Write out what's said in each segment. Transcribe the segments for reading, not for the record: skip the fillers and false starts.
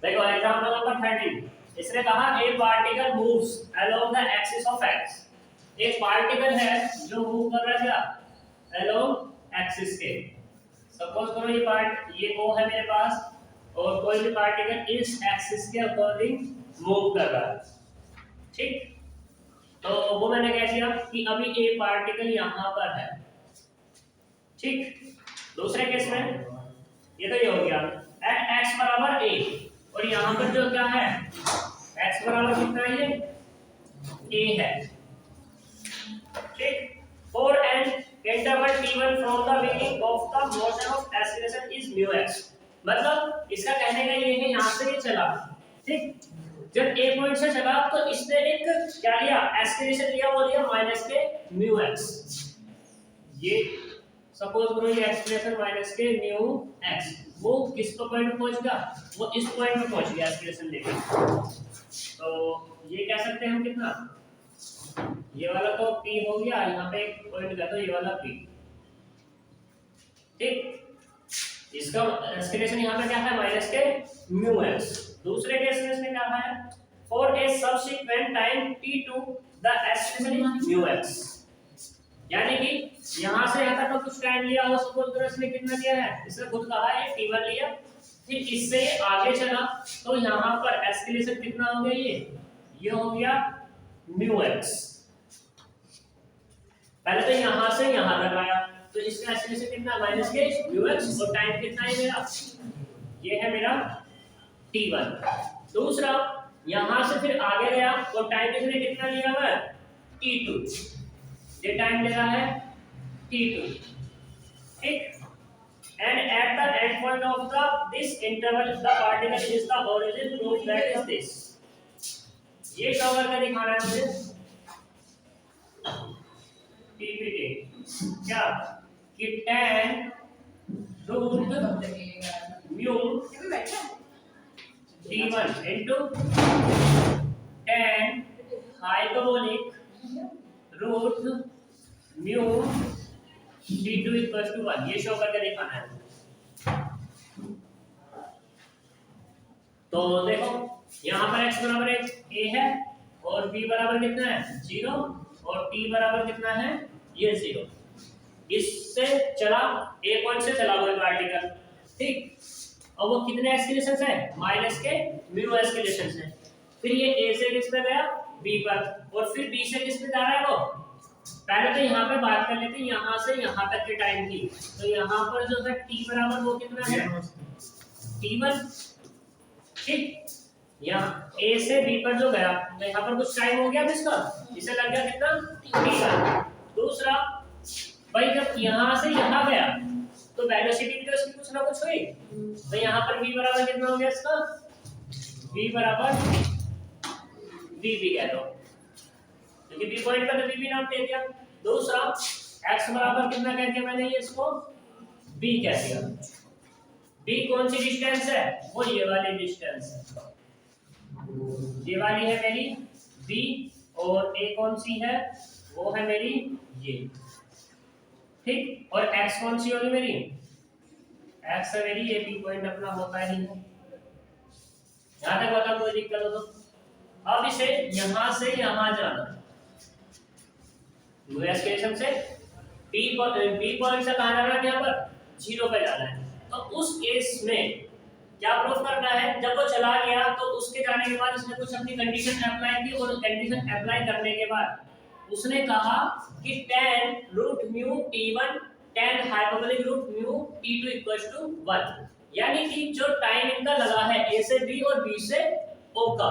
देखो example number 13, इसने कहा ए particle moves along the axis of x. एक पार्टिकल है जो मूव कर रहा है क्या अलोंग एक्सिस के। सपोज करो ये O है मेरे पास और कोई भी पार्टिकल इस एक्सिस के अकॉर्डिंग मूव कर रहा है, ठीक। तो वो मैंने कह दिया कि अभी ए पार्टिकल यहाँ पर है, ठीक। दूसरे केस में ये तो ये हो गया एट x बराबर a और यहाँ पर जो क्या है x बराबर कितना है ये a है, ठीक। For an interval t1 from the beginning of the motion of acceleration is mu x। मतलब इसका कहने का ये है यहाँ से ये चला, ठीक। जब a पॉइंट से चला तो इसने एक क्या लिया एक्सीलरेशन लिया, वो लिया माइनस के म्यू एक्स। ये सपोज करो ये एक्सीलरेशन माइनस के म्यू एक्स, वो किस पॉइंट पे पहुंच गया, वो इस पॉइंट पे पहुंच गया एक्सीलरेशन लेकर। तो ये कह सकते हैं हम कितना, ये वाला तो p हो गया, यहाँ पे एक पॉइंट गया तो ये वाला p, ठीक। इसका एक्सीलरेशन यहाँ पे क्या है माइनस के म्यू एक्स। दूसरे केस में इसने क्या है for a subsequent time t2 the acceleration is mu x, यानी कि यहाँ से यहाँ तक का कुछ टाइम लिया हो, सपोज करो इसने कितना लिया है, इसने खुद कहा है t1 लिया, फिर इससे आगे चला तो यहाँ पर एक्सीलरेशन कितना हो गया ये हो गया म्यू एक्स। पहले तो यहाँ से यहाँ तक आया तो इसका एक्सीलरेशन कितना माइनस के म्यू एक्स और टाइम कितना है मेरा, ये है मेरा t1। दूसरा यहाँ से फिर आगे गया और टाइम इसने कितना लिया हुआ है t2, ये टाइम ले रहा है t2, ठीक। and at the end point of this interval the particle is the origin proof that is this। ये कवर कर दिखाना है मुझे ppt क्या कि tan root mu t1 into tan hyperbolic root mu t2 equal to 1, ये show करके दिखाना है। तो देखो यहाँ पर x बराबर a है और b बराबर कितना है 0 और t बराबर कितना है ये 0। इससे चला a पॉइंट से चला हुआ पार्टिकल, ठीक। और वो कितने एक्सीलरेशन से माइनस के म्यू एक्सीलरेशन से, फिर ये a से किस पे गया b पर और फिर b से किस पे जा रहा है वो। पहले तो यहाँ पे बात कर लेते हैं यहाँ से यहाँ तक के टाइम की। तो यहाँ पर जो है t बराबर वो कितना है t1, ठीक। यहाँ a से b पर जो गया तो यहाँ पर कुछ टाइम हो गया इसका, इसे लग गया कितना t1। दूसरा भाई जब यहाँ से यहाँ गया तो वेलोसिटी भी तो इसकी कुछ ना कुछ हुई, तो यहाँ पर v बराबर कितना हो गया इसका, v बराबर vb कह दो क्योंकि b पॉइंट पर तो vb नाम दे दिया। दूसरा x बराबर कितना कह दिया मैंने, ये इसको b कह दिया। b कौन सी डिस्टेंस है, वो ये वाली डिस्टेंस है, ये वाली है मेरी b और a कौन सी है वो है मेरी ये, ठीक। और x कौन सी होगी मेरी, x है मेरी ये b पॉइंट अपना होता ही है। यहाँ तक बता कोई दिक्कत हो तो। अब इसे यहाँ से यहाँ जाना एक्सप्रेशन से b पॉइंट से कहाँ जाना है, यहाँ पर 0 पे जाना है। तो उस केस में क्या प्रूफ करना है, जब वो चला गया तो उसके जाने के बाद उसने कुछ अपनी कंडीशन अप्लाई की और कंडीशन अप्लाई करने के बाद उसने कहा कि tan root mu t1 tan hyperbolic root mu t2 equals to 1, यानी कि जो टाइम इनका लगा है a से b और b से o का,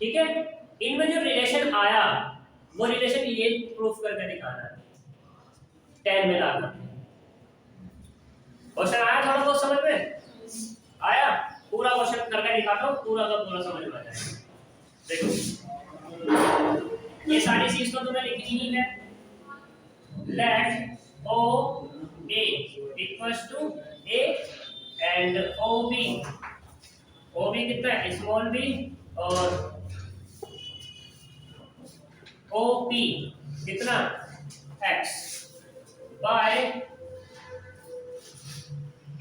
ठीक है। इनमें जो रिलेशन आया वो रिलेशन ये प्रूफ करके दिखाना है tan में लाकर। क्वेश्चन आया थोड़ा बहुत समझ में आया, पूरा क्वेश्चन करके दिखाता हूँ, पूरा का पूरा समझ में आ जाएगा। देखो ये सारी चीज तो तुम्हें लिखनी ही है। Let O A equals to A and O B कितना है स्मॉल b और ओ पी कितना x by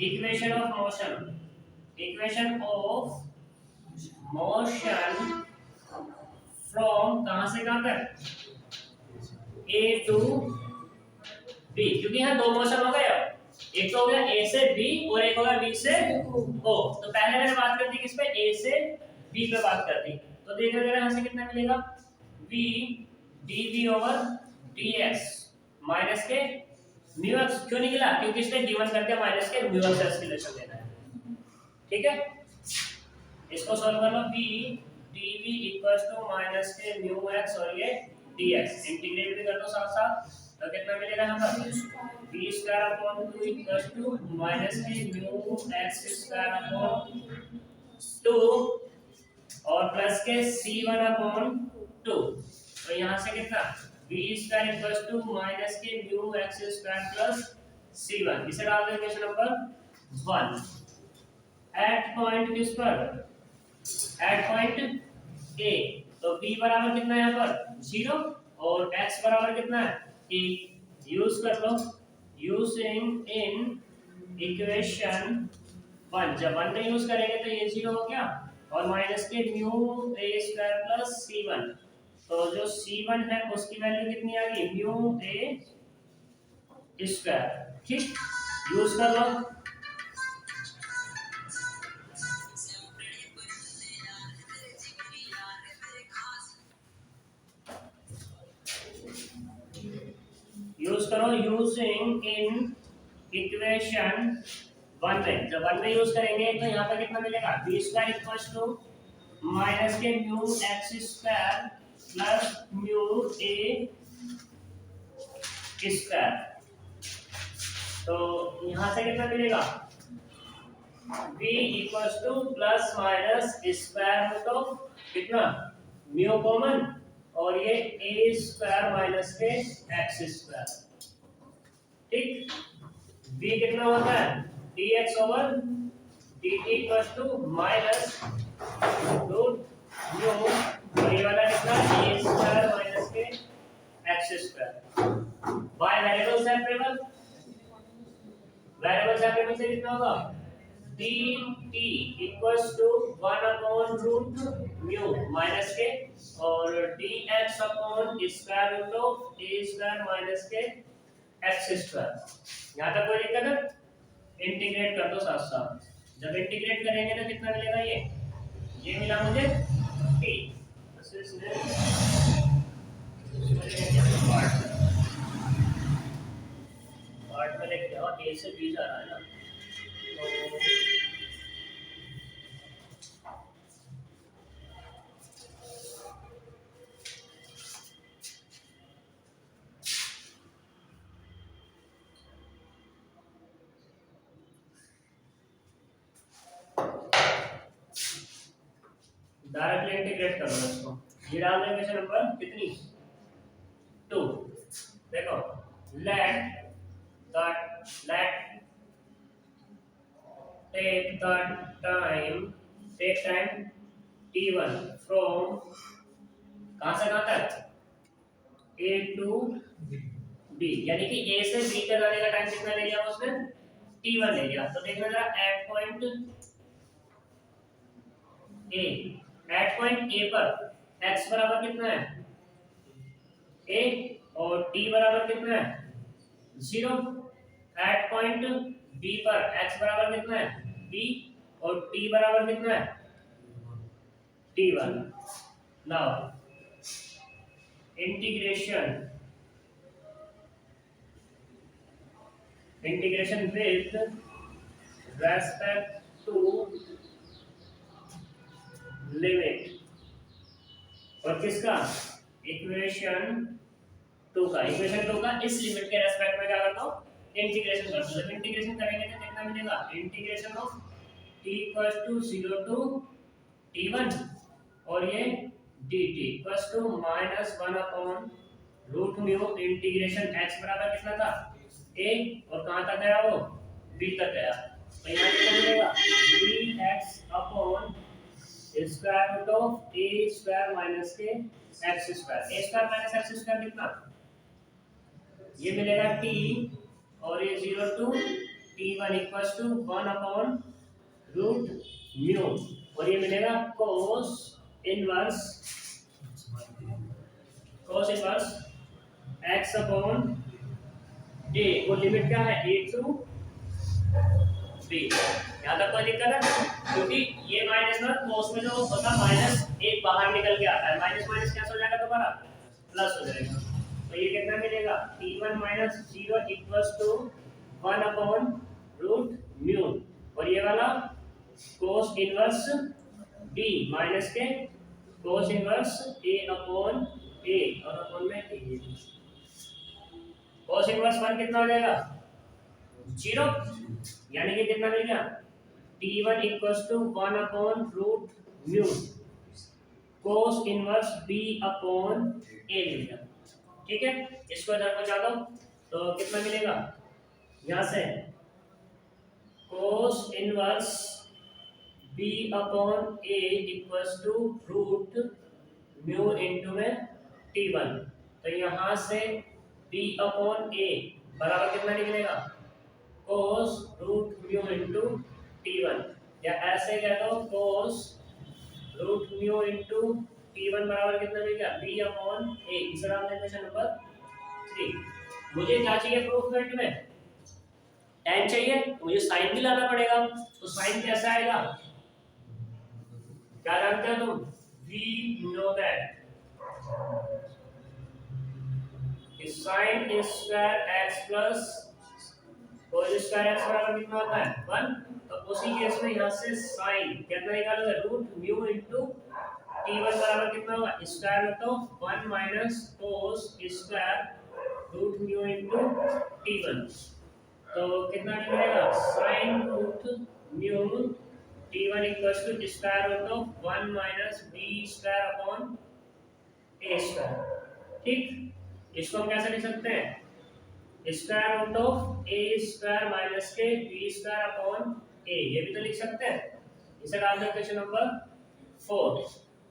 equation of motion equation of motion from कहां से कहां तक, ए टू बी, क्योंकि यहाँ दो मोशन हो गए, अब एक तो हो गया ए से बी और एक होगा बी से ओ। तो पहले मैंने बात कर दी किस पे, ए से बी पे बात कर दी। तो देख रहे यहाँ से कितना मिलेगा, v dv over dx minus के म्यू एक्स। क्यों निकला, क्योंकि इसने गिवन करके माइनस के म्यू एक्स का रिलेशन देना है। ठीक है, इसको सॉल्व कर लो, v dv equals to minus के म्यू एक्स और ये dx इंटीग्रेट भी कर दो साथ साथ। तो कितना मिलेगा यहाँ पर, v square upon 2 equals to minus के म्यू एक्स स्क्वायर अपॉन 2 और प्लस के c1 अपॉन 2। तो यहाँ से कितना, v square equals to minus के mu x square plus c1। इसे डाल दो इक्वेशन नंबर 1। एट पॉइंट किस पर, एट पॉइंट ए। तो b बराबर कितना है यहाँ पर 0 और x बराबर कितना है 1। यूज कर लो, यूजिंग इन इक्वेशन 1। जब 1 में यूज करेंगे तो ये 0 हो गया और माइनस के mu a square plus c1। तो जो c1 है उसकी वैल्यू कितनी आ गई, म्यू ए स्क्वायर। ठीक, यूज कर लो। यूज करो, यूजिंग इन इक्वेशन 1 में। जब 1 में यूज करेंगे तो यहाँ पर कितना मिलेगा, B square equals to minus के mu x square plus mu a square. तो यहाँ से कितना मिलेगा, v equals to plus minus square root of कितना, म्यू कॉमन और ये a square minus k x square. ठीक, v कितना होता है dx over dt equals to minus root mu और ये वाला कितना a स्क्वायर माइनस के x square. By variable separable, variable separable से कितना होगा, dt equals to 1 upon root mu minus के और dx upon square root of a square minus के x स्क्वायर। यहाँ तक कोई दिक्कत है, इंटीग्रेट कर दो साथ साथ। जब इंटीग्रेट करेंगे तो कितना मिलेगा, ये मिला मुझे t। पार्ट में लेके जाओ, a से b जा रहा है ना, तो डायरेक्टली इंटीग्रेट कर लो इसको। ये डाल देंगे इक्वेशन नंबर कितनी 2। देखो, late take time t1 from कहां से कहां तक, a टू b, यानी कि a से b तक आने का टाइम कितना ले लिया उसने, t1 ले लिया। तो देखना जरा at point a, at point a पर x बराबर कितना है a और t बराबर कितना है 0। एट पॉइंट b पर x बराबर कितना है b और t बराबर कितना है t1। Now integration with respect to limit और किसका, इक्वेशन 2 का। इक्वेशन 2 का इस लिमिट के रेस्पेक्ट में क्या करता हूं, इंटीग्रेशन करता हूं। जब इंटीग्रेशन करेंगे तो कितना मिलेगा, integration of t equals to 0 to t1 और ये dt equals to -1 upon root mu integration x बराबर कितना था a और कहां तक गया वो b तक गया। तो यहां कितना मिलेगा dx upon square root of a square minus के x square. a square minus x square कितना, ये मिलेगा t और ये 0 to t1 equals to 1 upon root mu और ये मिलेगा cos inverse x upon a वो लिमिट क्या है a टू b। यहाँ तक कोई दिक्कत है? क्योंकि ये माइनस ना cos में जो होता माइनस एक बाहर निकल के आता है, माइनस माइनस कैसे हो जाएगा दोबारा प्लस हो जाएगा। तो ये कितना मिलेगा t1 minus 0 equals to 1 upon root mu और ये वाला cos इनवर्स b माइनस के cos inverse a upon a और अपॉन में a। cos इनवर्स 1 कितना हो जाएगा 0 यानी कि कितना मिल गया t1 equals to 1 upon root mu cos inverse b upon a मिल गया। ठीक है, इसको इधर पहुंचा दो तो कितना मिलेगा यहां से cos inverse b upon a equals to root mu into में t1। तो यहां से b अपॉन a बराबर कितना निकलेगा cos root mu into t1 या ऐसे कह दो cos root mu into t1 बराबर कितना मिलेगा b अपॉन a। इस क्वेश्चन नंबर 3। मुझे क्या चाहिए प्रूफ में tan चाहिए तो मुझे sin भी लाना पड़ेगा। तो sin कैसे आएगा क्या जानते हो तुम we know that sin square x plus cos square x बराबर कितना होता है 1। तो उसी केस में यहाँ से sin कितना निकालोगे रूट म्यू इनटू t1 बराबर कितना होगा square root of 1 minus cos square root mu into t1। तो कितना निकलेगा sin root mu t1 equals to square root of 1 minus b square upon a square. ठीक, इसको हम कैसे लिख सकते हैं square root of a square minus के b स्क्वायर अपॉन a, ये भी तो लिख सकते हैं। इसे डाल दें क्वेश्चन नंबर 4।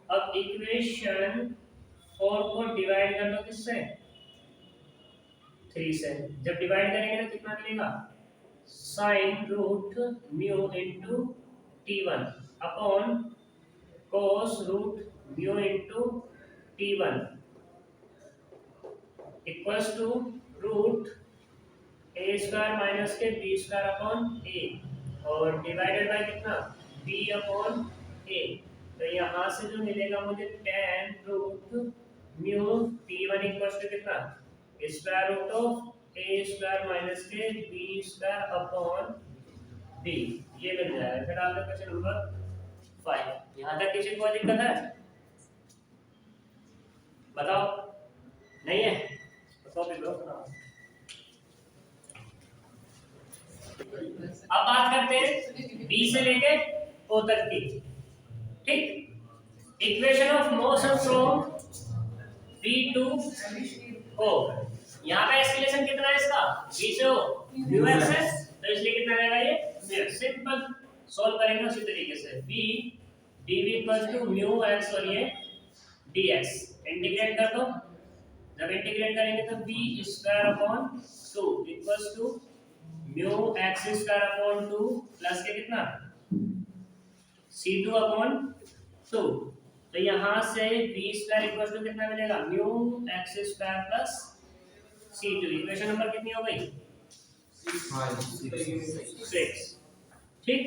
अब इक्वेशन 4 को डिवाइड कर दो किससे 3 से। जब डिवाइड करेंगे तो कितना मिलेगा sin root mu into t1 upon cos root mu into t1 equals to root a square minus के b स्क्वायर अपॉन a और डिवाइडेड बाय कितना b अपॉन a। तो यहाँ से जो मिलेगा मुझे tan root mu t1 equals to कितना square root of a square minus के b स्क्वायर अपॉन b, ये मिल जाएगा। फिर आपका क्वेश्चन नंबर 5। यहाँ तक किसी को दिक्कत है बताओ नहीं है तो अब बात करते हैं b से लेके o तक की। ठीक, equation of motion from b to o। यहाँ पे एस्केलेशन कितना है इसका b से o म्यू x है तो इसलिए कितना रहेगा ये सिंपल सॉल्व करेंगे उसी तरीके से b dv equals to mu x और ये dx इंटीग्रेट कर दो। जब इंटीग्रेट करेंगे तो b square upon 2 equals to mu x square upon 2 plus के कितना c2 अपॉन 2। तो यहाँ से b स्क्वायर इक्वल्स टू कितना मिलेगा mu x square plus c2। Equation number कितनी हो गई 6। ठीक,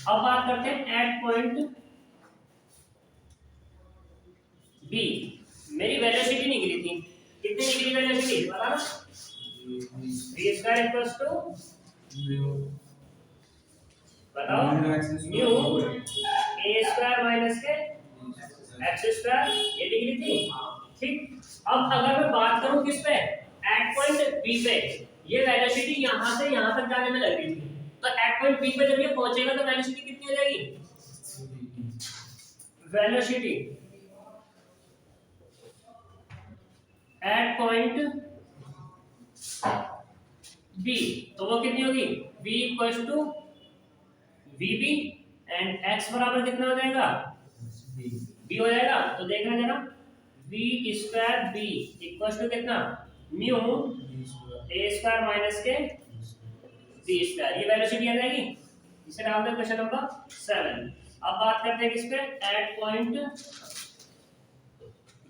अब बात करते हैं एट पॉइंट b। मेरी वेलोसिटी निकली थी, कितनी निकली वेलोसिटी पता ना v स्क्वायर इक्वल्स टू बताओ म्यू a स्क्वायर माइनस के x स्क्वायर, ये निकली थी। ठीक, अब अगर मैं बात करूं किस पे एट पॉइंट b पे, ये वेलोसिटी यहां से यहां तक जाने में लग रही थी। तो एट पॉइंट b पे जब ये पहुंचेगा तो वेलोसिटी कितनी हो जाएगी वेलोसिटी एट पॉइंट b तो वो कितनी होगी v equals to vb and x बराबर कितना हो जाएगा b हो जाएगा। तो देखना जरा v square b equals to कितना म्यू a स्क्वायर माइनस के b स्क्वायर, ये वेलोसिटी आ जाएगी। इसे डाल दो क्वेश्चन नंबर 7। अब बात करते हैं किस पे, एट पॉइंट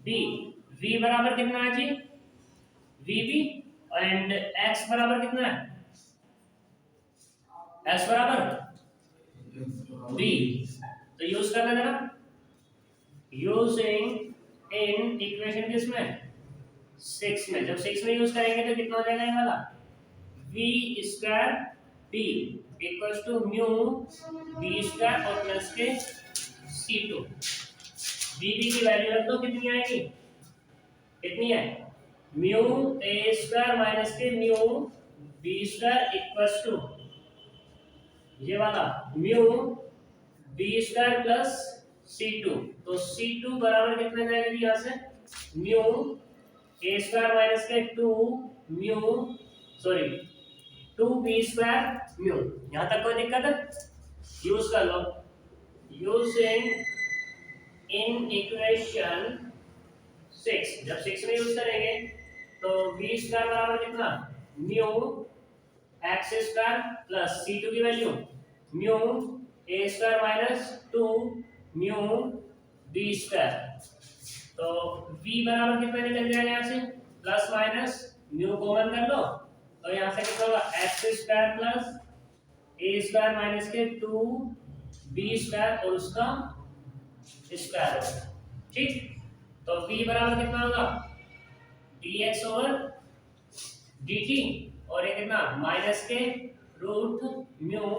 बी। v बराबर कितना है जी, vb, एंड x बराबर कितना है, x बराबर b। तो यूज कर लेना, यूजिंग इन इक्वेशन किसमें, 6 में। जब 6 में यूज करेंगे तो कितना हो जाएगा ये वाला, v square b equals to mu b square और प्लस के c2। vb की वैल्यू रख दो, कितनी आएगी, कितनी है, म्यू a स्क्वायर माइनस के mu b square equals to ये वाला mu b square plus c2। तो c2 बराबर कितना जाएगा जी यहाँ से, म्यू a स्क्वायर माइनस के 2 mu, sorry 2b square mu. यहाँ तक कोई दिक्कत है, यूज कर लो। यूजिंग इन इक्वेशन 6, जब 6 में यूज करेंगे तो b स्क्वायर बराबर कितना, mu x square plus c2 की value mu a square minus 2 mu b square. तो v बराबर कितना निकल जाएगा यहाँ से, प्लस माइनस म्यू कॉमन कर लो, तो यहाँ से कितना होगा, x square plus a square minus के 2 b स्क्वायर और उसका स्क्वायर होगा, ठीक। तो v बराबर कितना होगा, dx ओवर dt, और ये कितना माइनस के रूट म्यू,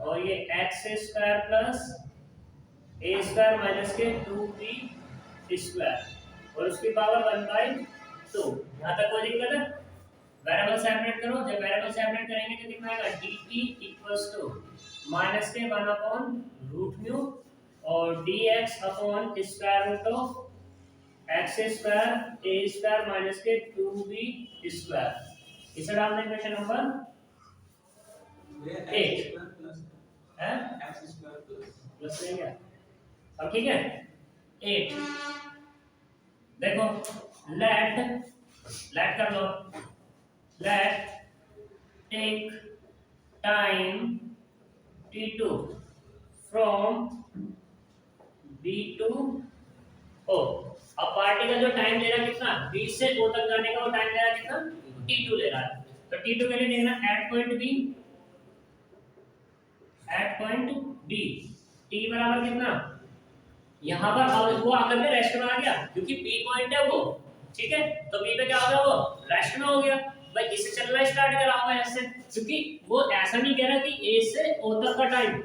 और ये x square plus a square minus के 2b स्क्वायर और उसकी पावर 1/2। यहाँ तक कोई दिक्कत है, वेरिएबल सेपरेट करो। जब वेरिएबल सेपरेट करेंगे तो कितना आएगा, dt इक्वल्स टू माइनस के 1 अपॉन रूट म्यू और dx upon square root of x square a square minus के 2b स्क्वायर। इसे डालना है क्वेश्चन नंबर 8 है, x स्क्वायर प्लस नहीं है, अब ठीक है 8। देखो लेट कर लो, let take time t2 from b to o। अब पार्टिकल जो टाइम ले रहा है कितना, b से o तक जाने का वो टाइम ले रहा है कितना, t2 ले रहा है। तो t2 के लिए देखना एट पॉइंट b t बराबर कितना, यहाँ पर अब वो आकर के रेस्ट में आ गया क्योंकि b पॉइंट है वो, ठीक है। तो b पे क्या हो गया, वो रेस्ट में हो गया भाई, इससे चलना स्टार्ट करा हुआ है ऐसे, क्योंकि वो ऐसा नहीं कह रहा कि a से o तक का टाइम,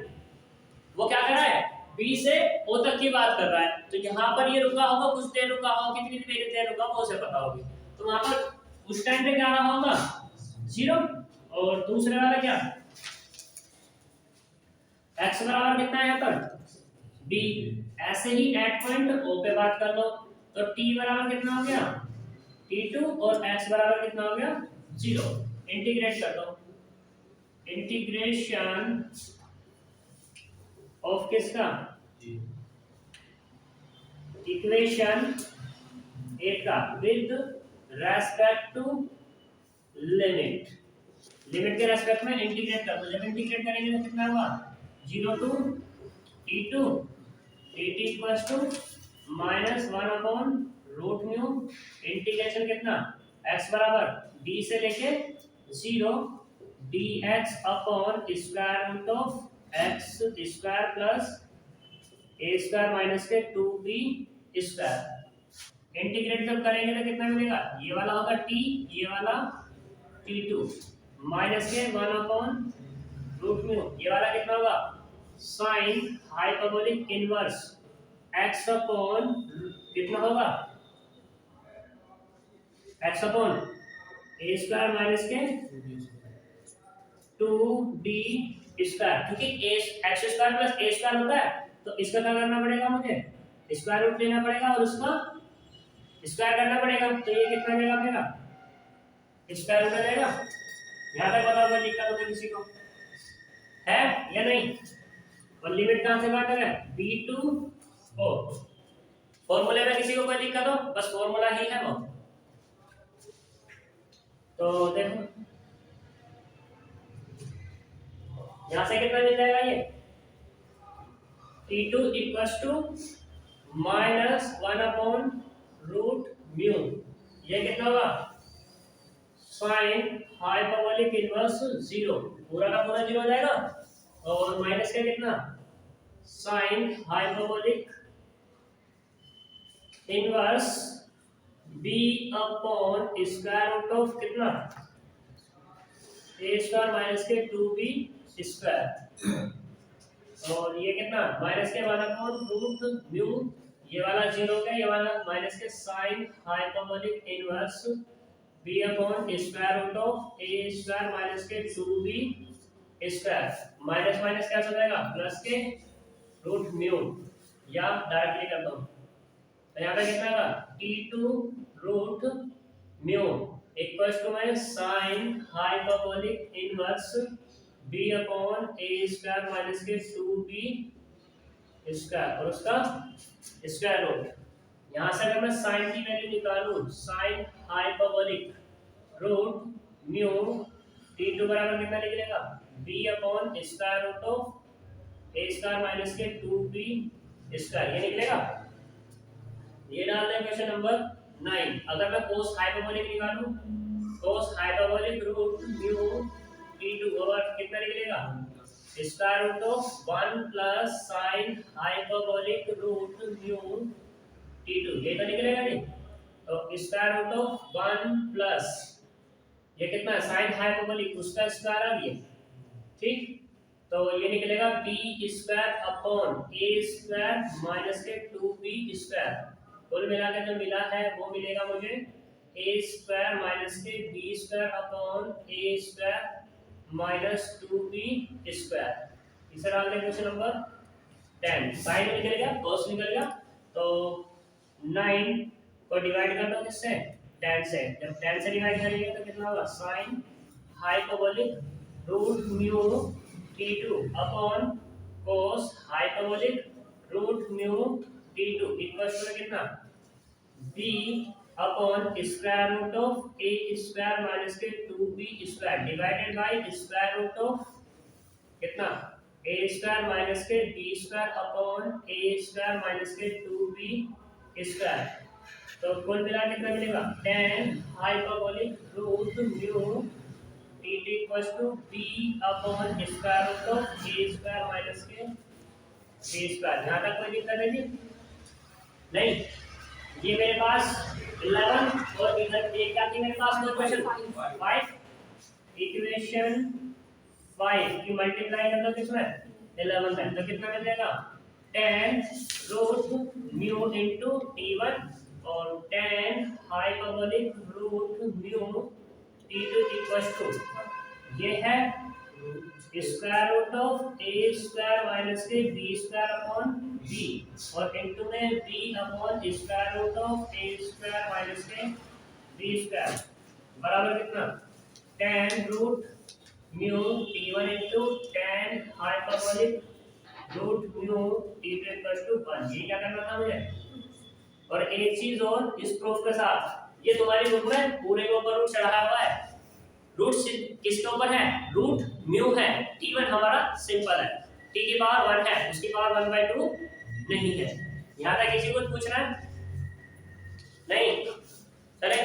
वो क्या कर रहा है, b से o तक की बात कर रहा है। तो यहाँ पर ये रुका होगा, कुछ देर रुका होगा, कितनी देर रुका होगा उसे पता होगी। तो वहां पर उस टाइम पे क्या रहा होगा, 0, और दूसरे वाला क्या, x बराबर कितना है यहाँ पर b। ऐसे ही एट पॉइंट o पे बात कर लो, तो t बराबर कितना हो गया, t2, और x बराबर कितना हो गया, 0। इंटीग्रेट कर दो, इंटीग्रेशन ऑफ किसका, इक्वेशन 8 का with respect to limit, limit के रेस्पेक्ट में इंटीग्रेट कर दो। जब इंटीग्रेट करेंगे तो कितना होगा, 0 to t2 dt equals to minus 1 upon root mu, integration कितना, x बराबर b से लेके 0 dx upon square root of x square plus a square minus के 2b स्क्वायर। इंटीग्रेट जब करेंगे तो कितना मिलेगा, ये वाला होगा t, ये वाला t2 माइनस के 1 अपॉन रूट म्यू, ये वाला कितना होगा, sine hyperbolic inverse x upon कितना होगा, x upon a square minus के 2b स्क्वायर, क्योंकि x square plus a square होता है तो इसका क्या करना पड़ेगा, मुझे स्क्वायर रूट लेना पड़ेगा और उसका स्क्वायर करना पड़ेगा। तो ये कितना देगा मेरा, स्क्वायर रूट आ जाएगा। यहाँ तक बताओ कोई दिक्कत होगी किसी को है या नहीं। और लिमिट कहाँ से बात है, b टू o। फॉर्मूले में किसी को कोई दिक्कत हो, बस फॉर्मूला ही है वो। तो देखो यहाँ से कितना मिल जाएगा, ये T2 इक्वल्स टू माइनस 1/√μ। ये कितना होगा साइन हाइपरबोलिक इनवर्स 0, पूरा का पूरा 0 हो जाएगा और माइनस का कितना sine hyperbolic inverse b upon square root of कितना a स्क्वायर माइनस के 2b स्क्वायर, और ये कितना माइनस के 1/√μ, ये वाला 0 का, ये वाला माइनस के sine hyperbolic inverse b upon square root of a square minus के 2b स्क्वायर, माइनस माइनस क्या हो जाएगा प्लस के रूट म्यू, या डायरेक्टली करता हूँ तो यहाँ पे कितना होगा T2 root mu equals to में sine hyperbolic inverse b upon a square minus के 2b स्क्वायर और उसका स्क्वायर रूट। यहाँ से अगर मैं साइन की वैल्यू निकालूं, sign hyperbolic root mu T2 बराबर कितना निकलेगा b upon square root of a square minus के 2b स्क्वायर, ये निकलेगा। ये डालते हैं क्वेश्चन नंबर 9। अगर मैं कोस हाइपरबोलिक निकालूं, cos hyperbolic root mu T2 और कितना निकलेगा square root of 1 plus sine hyperbolic root mu T2, ये तो निकलेगा नहीं, तो स्क्वायर रूट ऑफ 1 प्लस ये कितना है साइन हाइपरबोलिक उसका स्क्वायर आ गया, ठीक, तो ये निकलेगा b square upon a square minus के 2b स्क्वायर, कुल मिला के जो मिला है वो मिलेगा मुझे a स्क्वायर माइनस के b square upon a square minus 2b square. इसे डाल दें क्वेश्चन नंबर 10, साइन निकल गया cos निकल गया, तो 9 को डिवाइड कर दो किससे 10 से, जब 10 से डिवाइड करेंगे तो कितना होगा sine hyperbolic root mu T2 upon cos hyperbolic root mu T2 equals to कितना b upon square root of a square minus के 2b square divided by square root of कितना a स्क्वायर माइनस के b square upon a square minus के 2b square, तो कुल मिला कितना मिलेगा 10 hyperbolic root mu T2 equals to b upon square root of a square minus के b square. यहाँ तक कोई दिक्कत है जी नहीं? ये मेरे पास 11 और इधर एक क्या थी मेरे पास दो क्वेश्चन 5, इक्वेशन 5 की मल्टीप्लाई कर दो किसमें 11 में, तो कितना मिलेगा 10 रूट म्यू इनटू T1 और 10 hyperbolic root mu T2 equals to ये है square root of a square minus के b स्क्वायर अपॉन b और इनटू में b upon square root of a square minus के b स्क्वायर बराबर कितना 10 root mu T1 into 10 hyperbolic root mu T2 equals to 1। ये क्या करना था मुझे, और एक चीज और इस प्रूफ के साथ, ये तुम्हारी बुक में पूरे के ऊपर रूट चढ़ाया हुआ है, रूट किसके ऊपर है रूट म्यू है, T1 हमारा सिंपल है, t की पावर 1 है, उसकी पावर 1/2 नहीं है। यहाँ तक किसी को पूछना है नहीं? चले